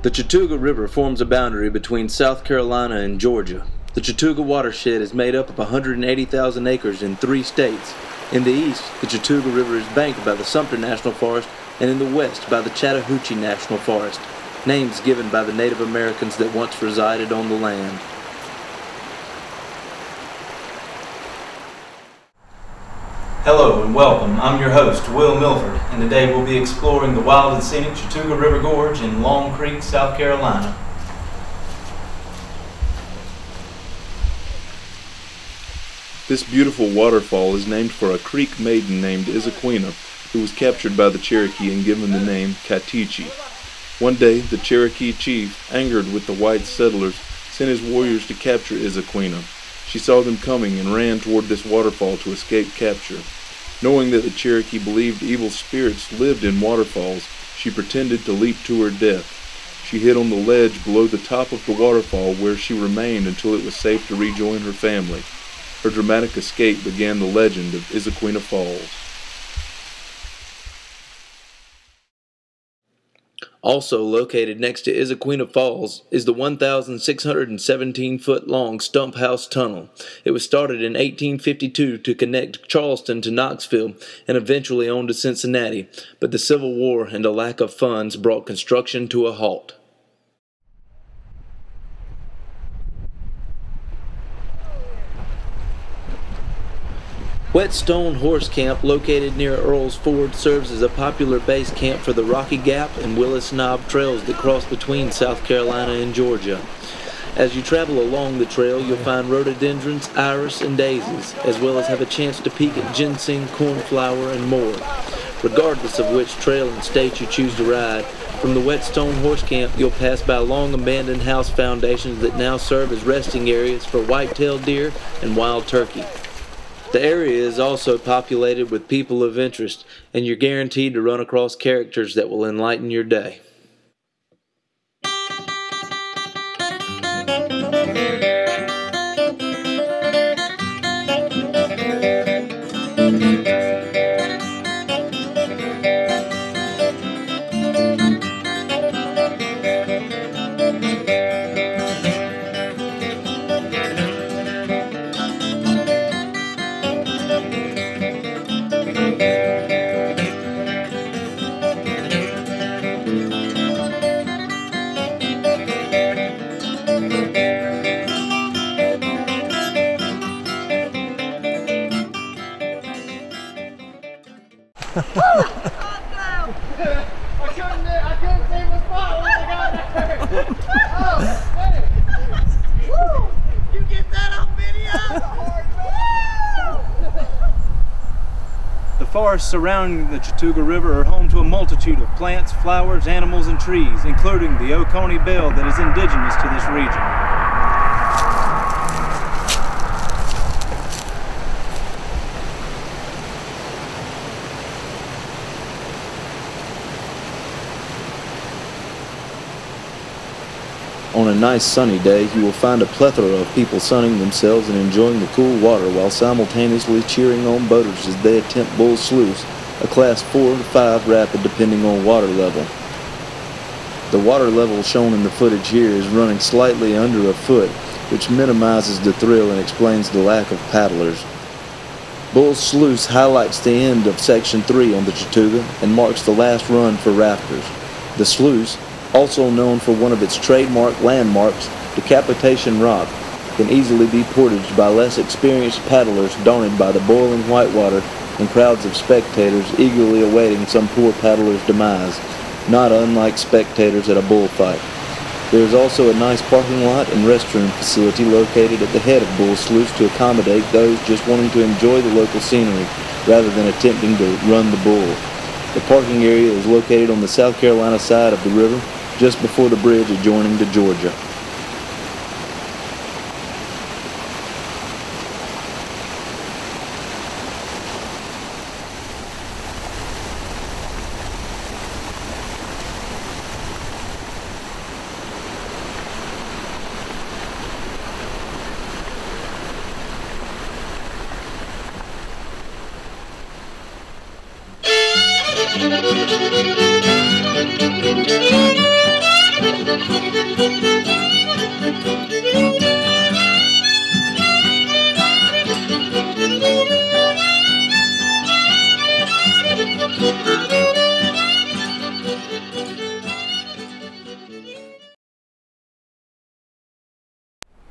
The Chattooga River forms a boundary between South Carolina and Georgia. The Chattooga watershed is made up of 180,000 acres in 3 states. In the east, the Chattooga River is banked by the Sumter National Forest, and in the west by the Chattahoochee National Forest, names given by the Native Americans that once resided on the land. Hello and welcome. I'm your host, Will Milford, and today we'll be exploring the wild and scenic Chattooga River Gorge in Long Creek, South Carolina. This beautiful waterfall is named for a Creek maiden named Isaquina, who was captured by the Cherokee and given the name Katichi. One day, the Cherokee chief, angered with the white settlers, sent his warriors to capture Isaquina. She saw them coming and ran toward this waterfall to escape capture. Knowing that the Cherokee believed evil spirits lived in waterfalls, she pretended to leap to her death. She hid on the ledge below the top of the waterfall, where she remained until it was safe to rejoin her family. Her dramatic escape began the legend of Isaquina Falls. Also located next to Isaquina Falls is the 1,617-foot-long Stump House Tunnel. It was started in 1852 to connect Charleston to Knoxville and eventually on to Cincinnati, but the Civil War and a lack of funds brought construction to a halt. Whetstone Horse Camp, located near Earl's Ford, serves as a popular base camp for the Rocky Gap and Willis Knob trails that cross between South Carolina and Georgia. As you travel along the trail, you'll find rhododendrons, iris, and daisies, as well as have a chance to peek at ginseng, cornflower, and more. Regardless of which trail and state you choose to ride, from the Whetstone Horse Camp, you'll pass by long abandoned house foundations that now serve as resting areas for white-tailed deer and wild turkey. The area is also populated with people of interest, and you're guaranteed to run across characters that will enlighten your day. I couldn't save my spot once I got there. Oh, hey. Woo! You get that on video? The forests surrounding the Chattooga River are home to a multitude of plants, flowers, animals, and trees, including the Oconee bell that is indigenous to this region. On a nice sunny day, you will find a plethora of people sunning themselves and enjoying the cool water while simultaneously cheering on boaters as they attempt Bull's Sluice, a class 4 to 5 rapid depending on water level. The water level shown in the footage here is running slightly under a foot, which minimizes the thrill and explains the lack of paddlers. Bull's Sluice highlights the end of Section 3 on the Chattooga and marks the last run for rafters. The sluice, also known for one of its trademark landmarks, Decapitation Rock, can easily be portaged by less experienced paddlers daunted by the boiling whitewater and crowds of spectators eagerly awaiting some poor paddler's demise, not unlike spectators at a bullfight. There is also a nice parking lot and restroom facility located at the head of Bull's Sluice to accommodate those just wanting to enjoy the local scenery rather than attempting to run the bull. The parking area is located on the South Carolina side of the river, just before the bridge adjoining to Georgia.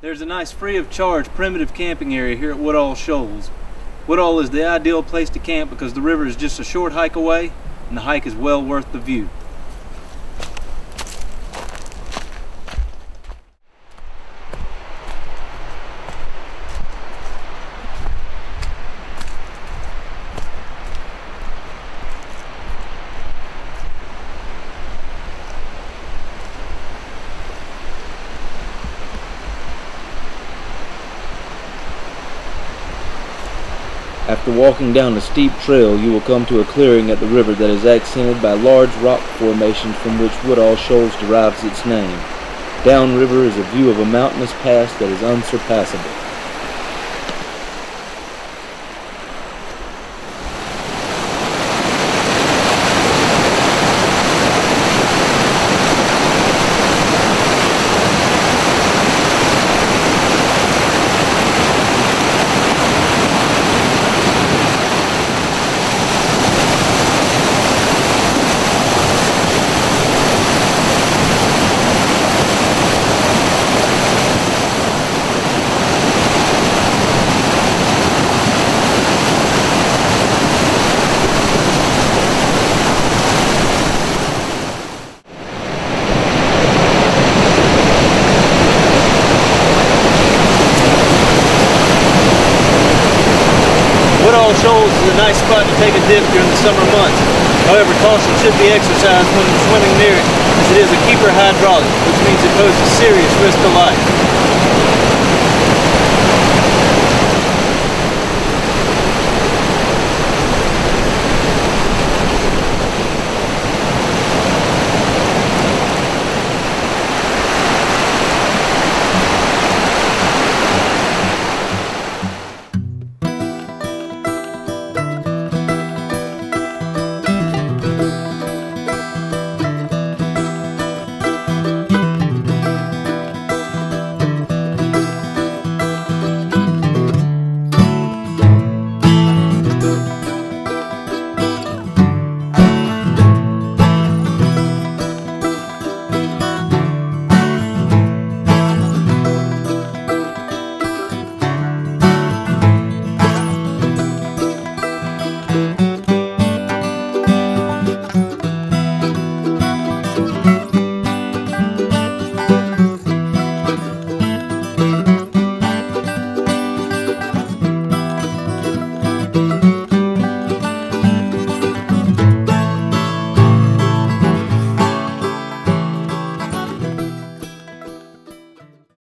There's a nice free of charge primitive camping area here at Woodall Shoals. Woodall is the ideal place to camp because the river is just a short hike away and the hike is well worth the view. After walking down a steep trail, you will come to a clearing at the river that is accented by large rock formations from which Woodall Shoals derives its name. Downriver is a view of a mountainous pass that is unsurpassable. Woodall Shoals is a nice spot to take a dip during the summer months. However, caution should be exercised when swimming near it, as it is a keeper hydraulic, which means it poses serious risk to life.